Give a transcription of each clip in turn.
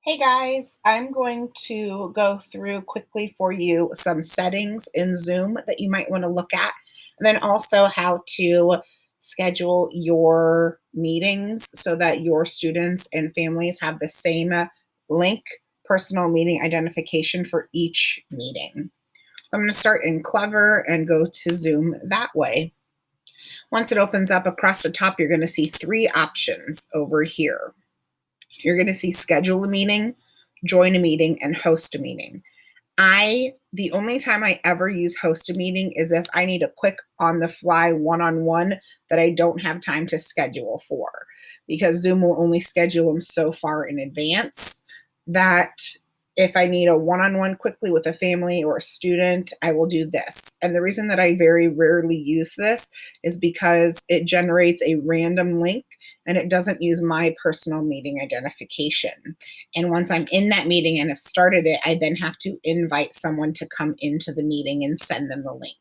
Hey guys, I'm going to go through quickly for you some settings in Zoom that you might want to look at, and then also how to schedule your meetings so that your students and families have the same link, personal meeting identification for each meeting. So I'm going to start in Clever and go to Zoom that way. Once it opens up across the top, you're going to see three options over here. You're going to see schedule a meeting, join a meeting, and host a meeting. The only time I ever use host a meeting is if I need a quick on the fly one-on-one that I don't have time to schedule for, because Zoom will only schedule them so far in advance that if I need a one-on-one quickly with a family or a student, I will do this. And the reason that I very rarely use this is because it generates a random link and it doesn't use my personal meeting identification. And once I'm in that meeting and have started it, I then have to invite someone to come into the meeting and send them the link.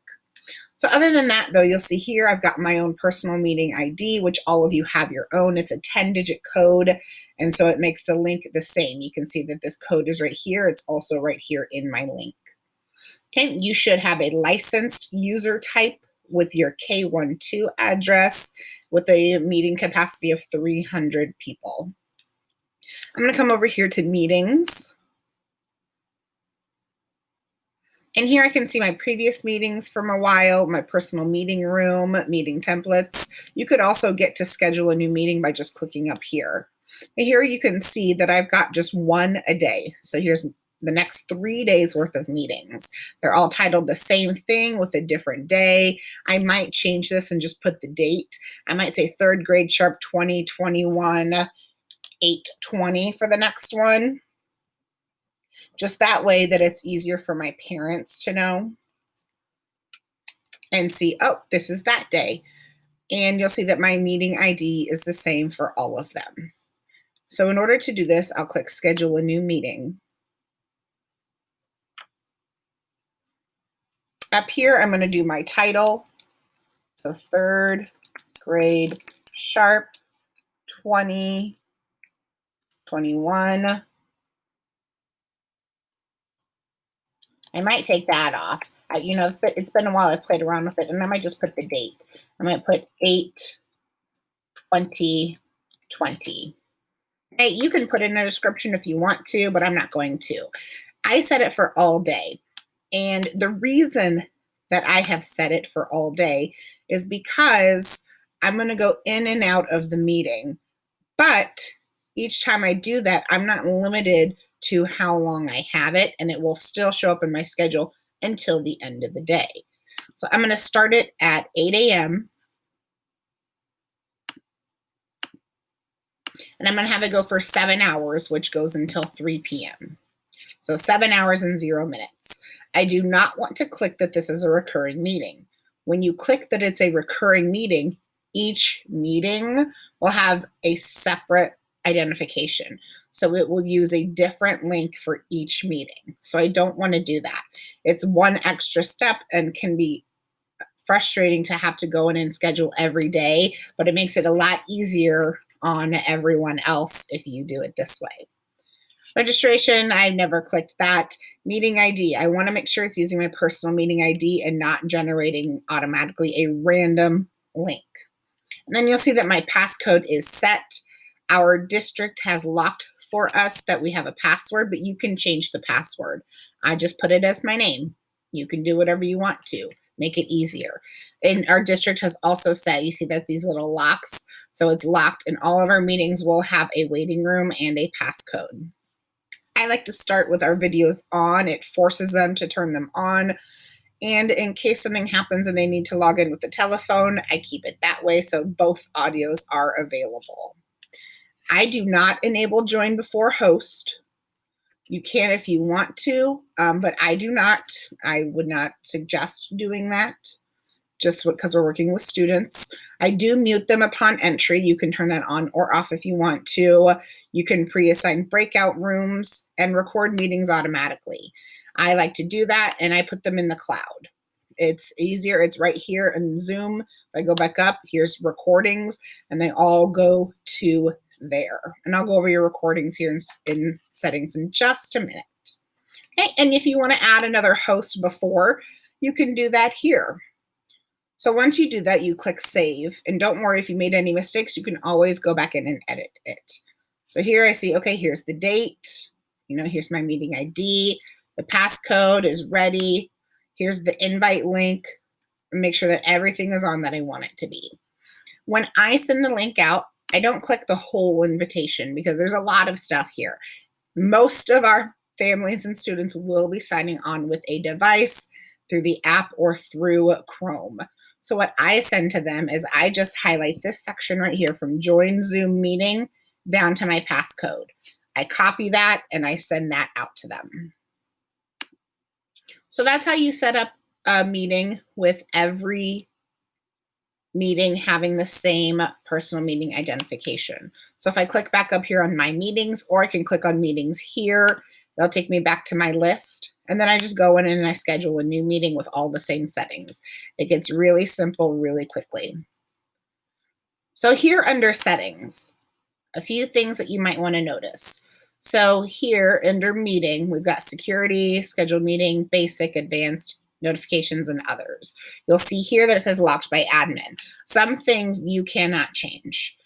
So other than that, though, you'll see here I've got my own personal meeting ID, which all of you have your own. It's a 10-digit code, and so it makes the link the same. You can see that this code is right here. It's also right here in my link. Okay, you should have a licensed user type with your K12 address with a meeting capacity of 300 people. I'm going to come over here to meetings. And here I can see my previous meetings from a while, my personal meeting room, meeting templates. You could also get to schedule a new meeting by just clicking up here. And here you can see that I've got just one a day. So here's the next 3 days worth of meetings. They're all titled the same thing with a different day. I might change this and just put the date. I might say third grade sharp 2021, 8/20 for the next one. Just that way that it's easier for my parents to know and see, oh, this is that day. And you'll see that my meeting ID is the same for all of them. So in order to do this, I'll click schedule a new meeting. Up here, I'm going to do my title. So third grade sharp 2021. I might take that off. It's been a while I've played around with it, and I might just put the date. I might put 8/20/20. Hey, you can put in a description if you want to, but I'm not going to. I set it for all day. And the reason that I have set it for all day is because I'm going to go in and out of the meeting. But each time I do that, I'm not limited to how long I have it, and it will still show up in my schedule until the end of the day. So I'm going to start it at 8 a.m. and I'm going to have it go for 7 hours, which goes until 3 p.m. So 7 hours and 0 minutes. I do not want to click that this is a recurring meeting. When you click that it's a recurring meeting, each meeting will have a separate identification. So it will use a different link for each meeting. So I don't want to do that. It's one extra step and can be frustrating to have to go in and schedule every day, but it makes it a lot easier on everyone else if you do it this way. Registration, I've never clicked that. Meeting ID, I want to make sure it's using my personal meeting ID and not generating automatically a random link. And then you'll see that my passcode is set. Our district has locked for us that we have a password, but you can change the password. I just put it as my name. You can do whatever you want to. Make it easier. And our district has also said, you see that these little locks, so it's locked, and all of our meetings will have a waiting room and a passcode. I like to start with our videos on. It forces them to turn them on. And in case something happens and they need to log in with the telephone, I keep it that way so both audios are available. I do not enable join before host. You can if you want to, but I do not. I would not suggest doing that just because we're working with students. I do mute them upon entry. You can turn that on or off if you want to. You can pre-assign breakout rooms and record meetings automatically. I like to do that, and I put them in the cloud. It's easier. It's right here in Zoom. If I go back up, here's recordings, and they all go to there. And I'll go over your recordings here in settings in just a minute. Okay, and if you want to add another host before, you can do that here. So once you do that, you click save, and don't worry if you made any mistakes, you can always go back in and edit it. So here I see, okay, here's the date, here's my meeting ID, the passcode is ready, here's the invite link, and make sure that everything is on that I want it to be. When I send the link out, I don't click the whole invitation because there's a lot of stuff here. Most of our families and students will be signing on with a device through the app or through Chrome. So what I send to them is I just highlight this section right here from join Zoom meeting down to my passcode. I copy that and I send that out to them. So that's how you set up a meeting with every meeting having the same personal meeting identification. So if I click back up here on my meetings, or I can click on meetings here, it'll take me back to my list. And then I just go in and I schedule a new meeting with all the same settings. It gets really simple really quickly. So here under settings, a few things that you might want to notice. So here under meeting, we've got security, scheduled meeting, basic, advanced, notifications, and others. You'll see here that it says locked by admin. Some things you cannot change.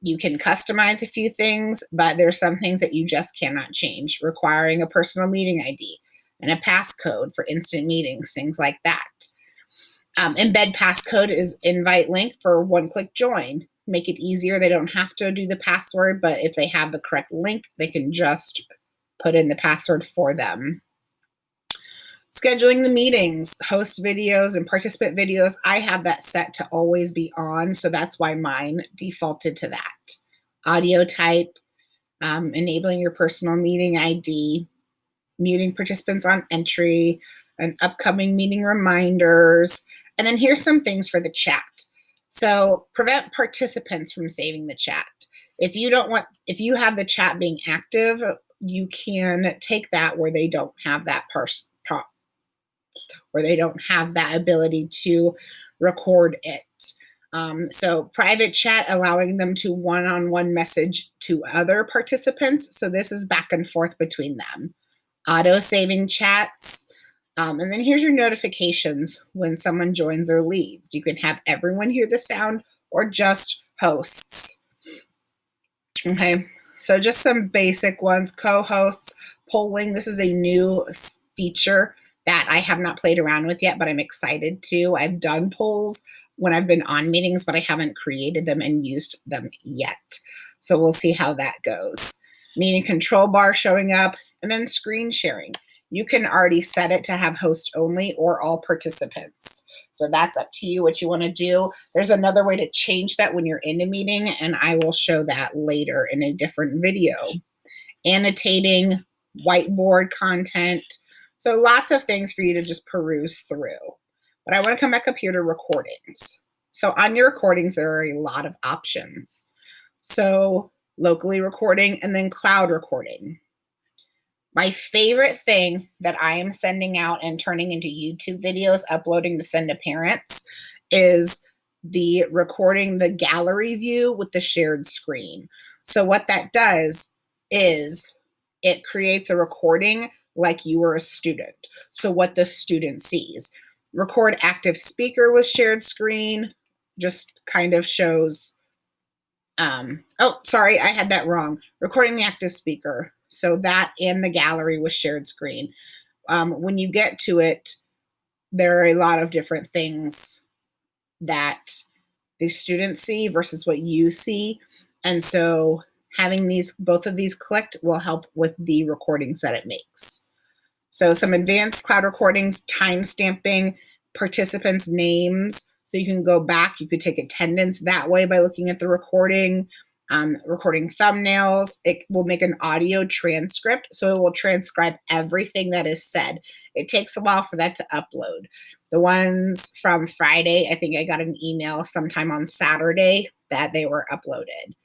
You can customize a few things, but there's some things that you just cannot change, requiring a personal meeting ID and a passcode for instant meetings, things like that. Embed passcode is invite link for one-click join. Make it easier. They don't have to do the password, but if they have the correct link, they can just put in the password for them. Scheduling the meetings, host videos, and participant videos, I have that set to always be on, so that's why mine defaulted to that. Audio type, enabling your personal meeting ID, meeting participants on entry, and upcoming meeting reminders. And then here's some things for the chat. So prevent participants from saving the chat. If you have the chat being active, you can take that where they don't have that where they don't have that ability to record it. So private chat, allowing them to one-on-one message to other participants. So this is back and forth between them. Auto saving chats. And then here's your notifications when someone joins or leaves. You can have everyone hear the sound or just hosts. Okay, so just some basic ones. Co-hosts, polling. This is a new feature that I have not played around with yet, but I'm excited to. I've done polls when I've been on meetings, but I haven't created them and used them yet. So we'll see how that goes. Meeting control bar showing up, and then screen sharing. You can already set it to have host only or all participants. So that's up to you what you want to do. There's another way to change that when you're in a meeting, and I will show that later in a different video. Annotating, whiteboard content. So lots of things for you to just peruse through. But I want to come back up here to recordings. So on your recordings, there are a lot of options. So locally recording and then cloud recording. My favorite thing that I am sending out and turning into YouTube videos, uploading to send to parents, is the recording the gallery view with the shared screen. So what that does is it creates a recording like you were a student. So what the student sees. Record active speaker with shared screen just kind of shows, oh, sorry, I had that wrong. Recording the active speaker. So that and the gallery with shared screen. When you get to it, there are a lot of different things that the students see versus what you see. And so having both of these clicked will help with the recordings that it makes. So some advanced cloud recordings, time stamping, participants' names. So you can go back, you could take attendance that way by looking at the recording. Recording thumbnails. It will make an audio transcript, so it will transcribe everything that is said. It takes a while for that to upload. The ones from Friday, I think I got an email sometime on Saturday that they were uploaded.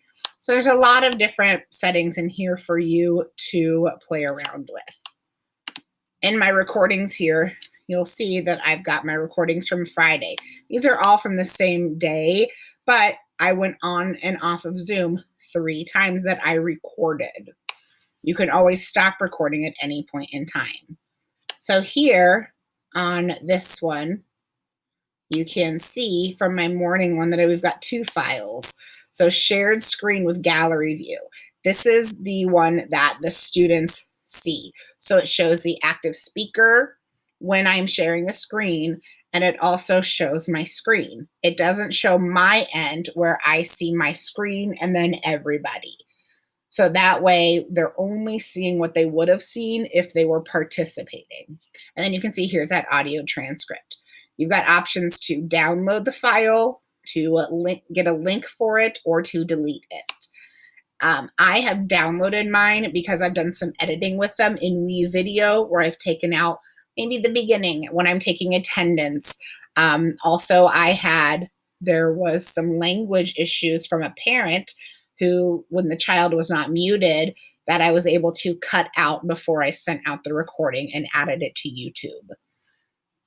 So there's a lot of different settings in here for you to play around with. In my recordings here, you'll see that I've got my recordings from Friday. These are all from the same day, but I went on and off of Zoom 3 times that I recorded. You can always stop recording at any point in time. So here on this one, you can see from my morning one that we've got 2 files. So shared screen with gallery view. This is the one that the students see. So it shows the active speaker when I'm sharing the screen, and it also shows my screen. It doesn't show my end where I see my screen and then everybody. So that way they're only seeing what they would have seen if they were participating. And then you can see here's that audio transcript. You've got options to download the file, to get a link for it, or to delete it. I have downloaded mine because I've done some editing with them in WeVideo where I've taken out maybe the beginning when I'm taking attendance. Also, there was some language issues from a parent who, when the child was not muted, that I was able to cut out before I sent out the recording and added it to YouTube.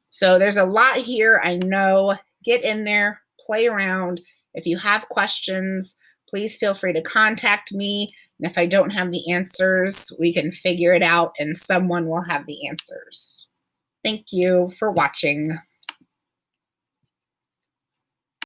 So there's a lot here. I know. Get in there, play around. If you have questions, please feel free to contact me. And if I don't have the answers, we can figure it out and someone will have the answers. Thank you for watching.